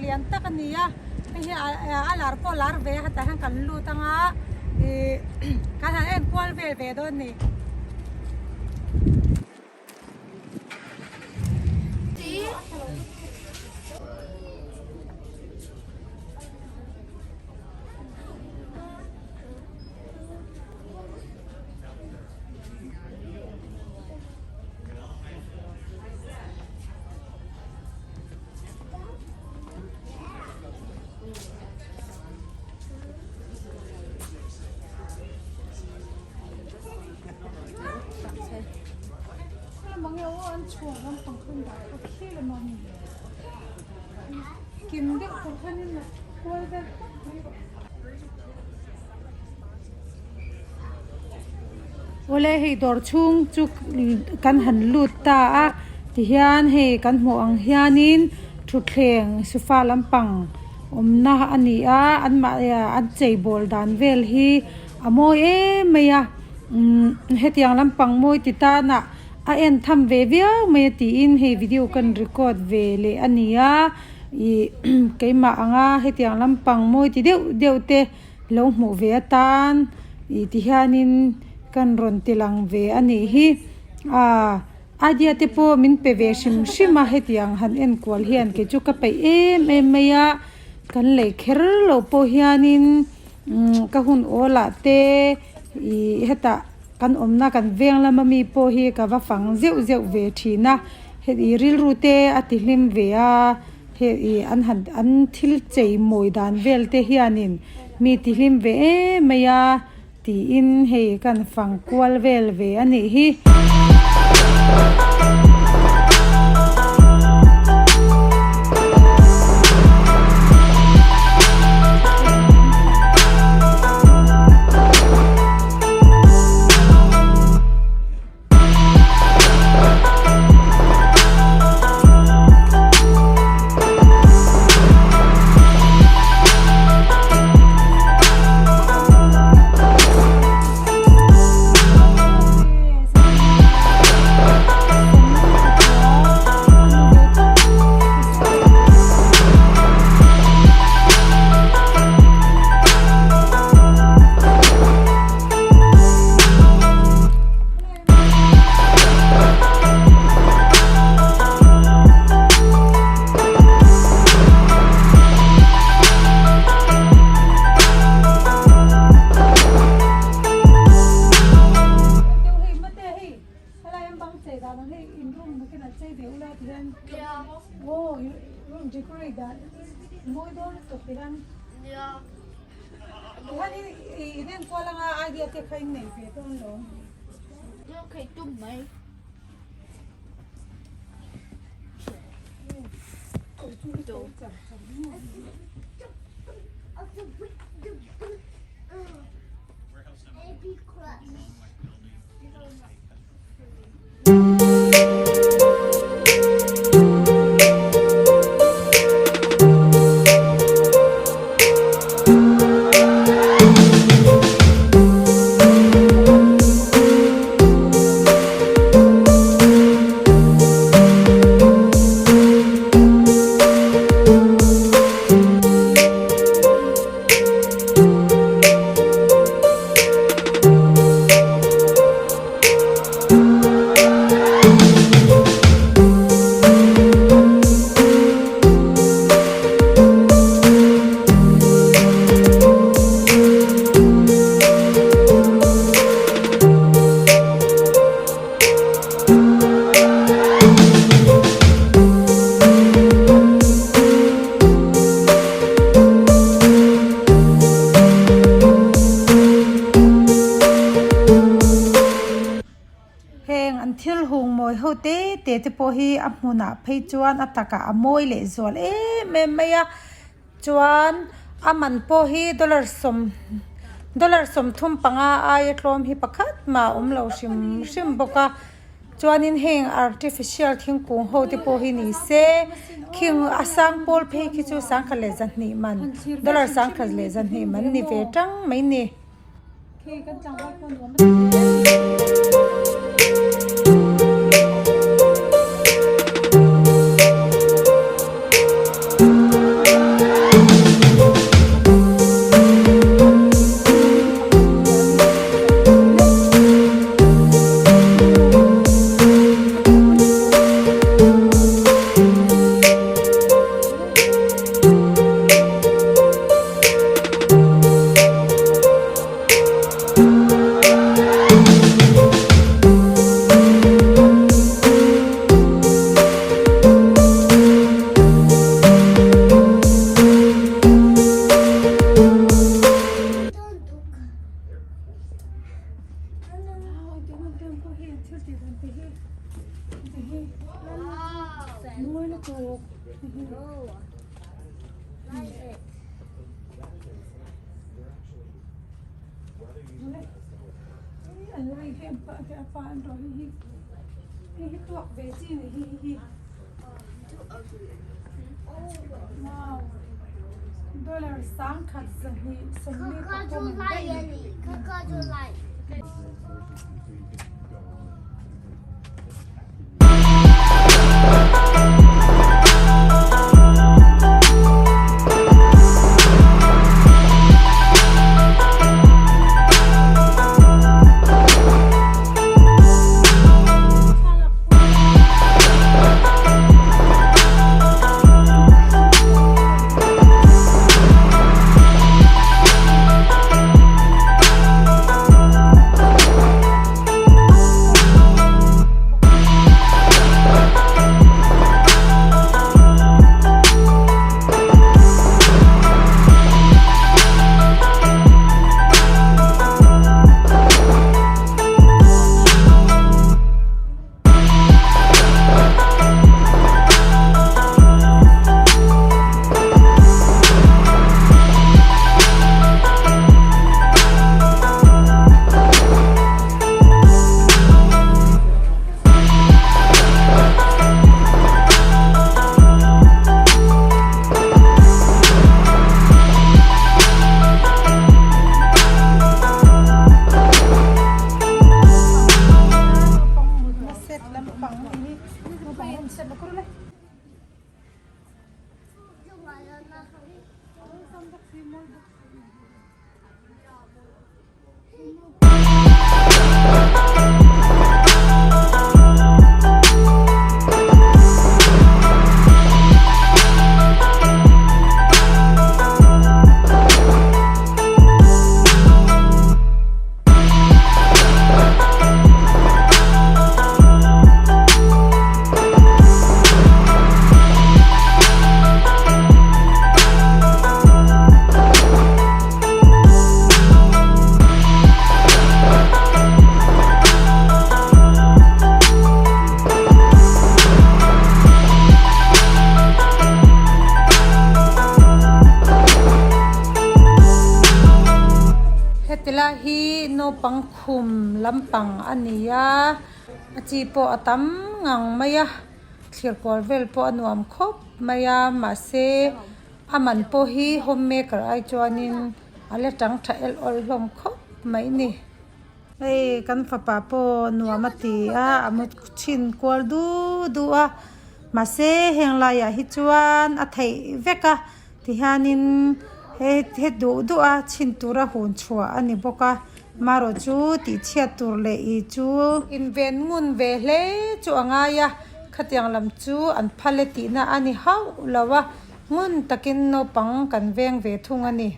เลียนตะกันเนี่ยไอ้เหี้ยลาร์โปลาร์เวะแต่หันกันลูตังอ่ะการหันเอ็นควอลเวโดนนี่บางอย่างว่าอันช่วงนั้นต้องขึ้นได้ก็ขี้เลยมันกินเด็กคนท่านนี่นะกลัวแบบวันแรกให้ดอร์ชุ่งจุกกันหันลุดตาที่ฮานให้กันหัวอังฮานินทุกเพลงสุฟ้าลำปังน่าอันนี้อันมาอันใจบอลดานเวลฮีอโมเอเมียเฮตียงลำปังโมยติตานะเอ็นทำเวียเมื่อตีอินให้วิดีโอกันรีคอร์ดเวลอันนี้เกี่ยมาอ่ะให้ที่อังลำปังมวยที่เดียวเตะลงหัวเวียตันที่ฮานินกันรอนติลังเวอันนี้ฮีเดียที่พอมินเปเวชิมาให้ที่อังหันเอ็นกวลเฮียนเกจุกไปเมียกันเลยเคอร์โลพอฮานินก็หุ่นโอลาเตเฮตากันน่ากันเวียงแล้วมันมีพอฮีกับว่าฟังเจ้าเวทีนะเฮตีริลรูเตอติลิมเวียเฮอันหันอันทิลใจมวยดานเวลเตฮิอานินมีติลิมเวเมียตีอินเฮกันฟังกวลเวลเวอันนี้ฮีนี่ก็ลังไอเดียที่ใครเหนื่อยไปต้องลงแล้วใครตุ้มไหมเตะที่พอฮีอับมุนาเพย์จวนอัตกะอโมยเลจวลเมย์ยจวนอามันพอฮีดอลลาร์สมทุ่มปังอาเยกลมฮีปักขัดมาเราชิมบกะจวนนินเฮง artificial ทิ้งกุ้งโฮที่พอฮีนี่เซคิงอาสังพอลเพย์คิจูสังขเลจันนี่มันดอลลาร์สังขเลจันนี่มันนี่เวจังไม่นี่ cái apa rồi hi tuộc về chi này hi wow dollar sáng khát dần hi sân mi có mình đây hi no pang khum lampang ania achi po atam ngang maya thlir kor vel po anuam khop maya ma se aman po hi homemaker ai chuanin ale tang tha el ol hlom khop mai ni ei kan fa pa po nuamati a amut chin kwal du a ma se heng la ya hi chuan a thei veka ti hanin he du a chin tura hun chua ani boka maro chu ti chia tur le I chu in ven ngun ve hle chu anga ya khatiang lam chu an phale ti na ani hau lawa ngun takin no pang kan veng ve thung ani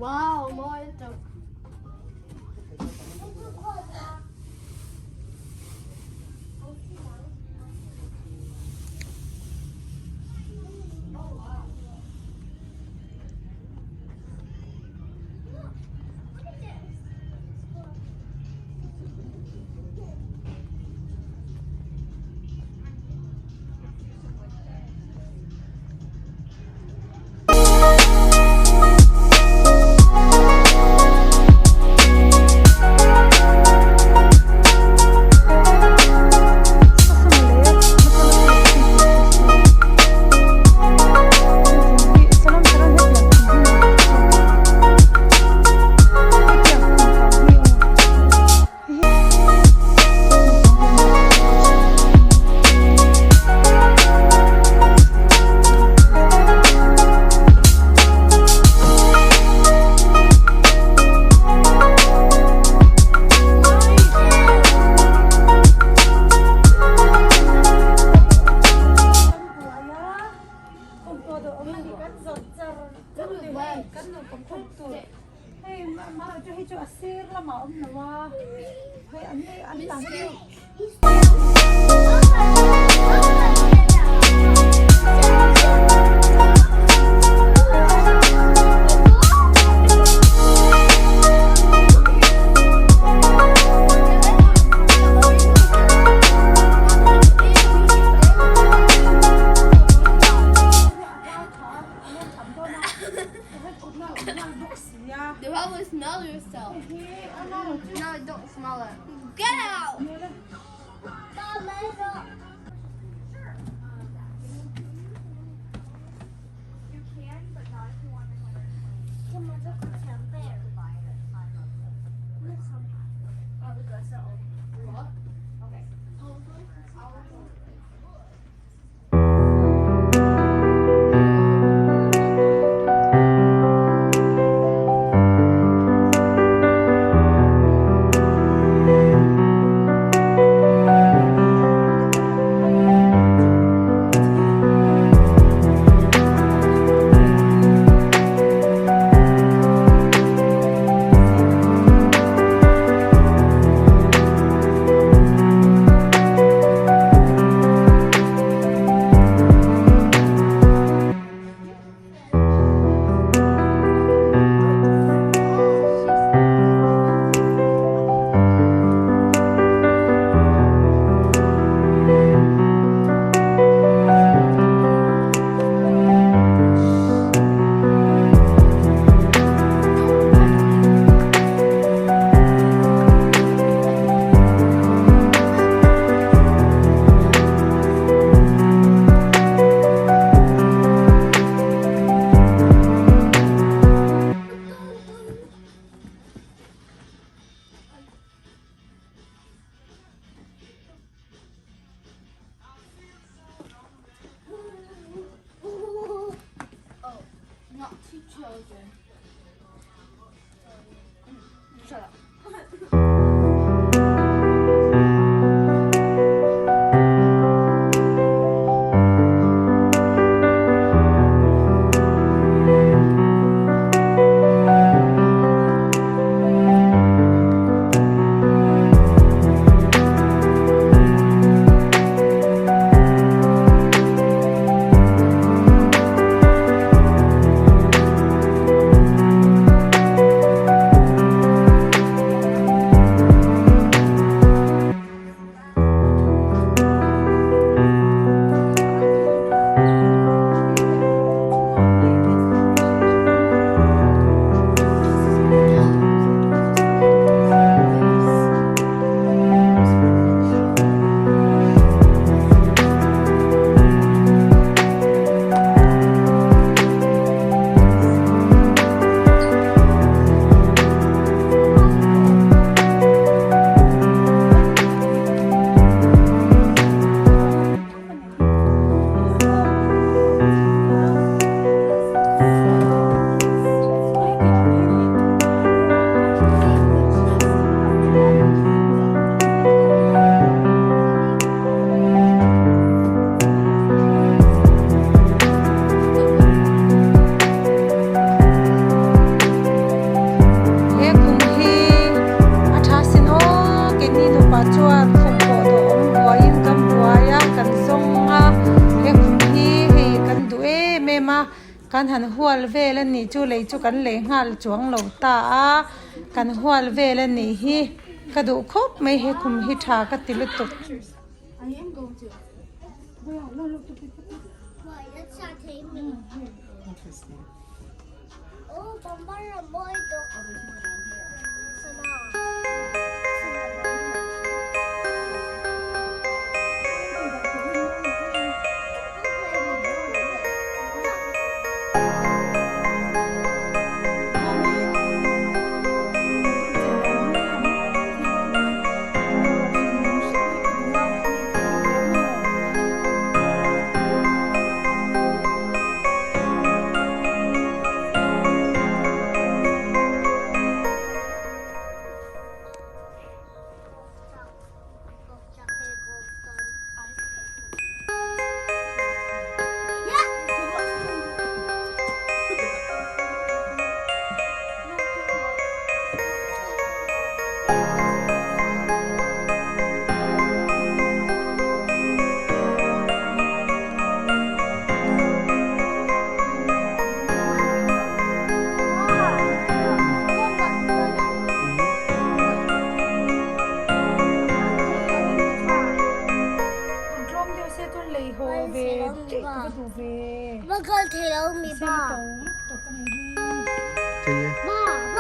Wow, mooi toch. kan no kom khop tu hey ma cho hi cho asir la ma na wa hey an tang ni You probably smell yourself. No, don't smell it. Get out! Not two children. Shut up. kan han hual vel ani chu lei chu kan le ngal chuang lo ta a kan hual vel ani hi ka du khop mai he khum hi tha ka tilutuk I am going to. Why, that's not me. Oh, Bambara boy, 吧 ดูเว 我刚听到没 เส้น 吧 ตกกันนี่ ใจเย็น 爸爸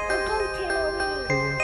我刚听到没 ใจเย็น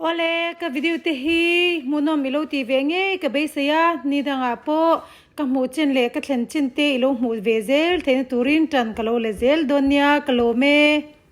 โอเลก็วิดีโอที่ฮีมุนอมิโลตีเวงเงก็เบสยานี่ดังอาโปก็มูเชนเลก็เชนชินเตอิโลมูเวเซลเทนตูรินตันกะโลเลเซลดอนยากะโลเม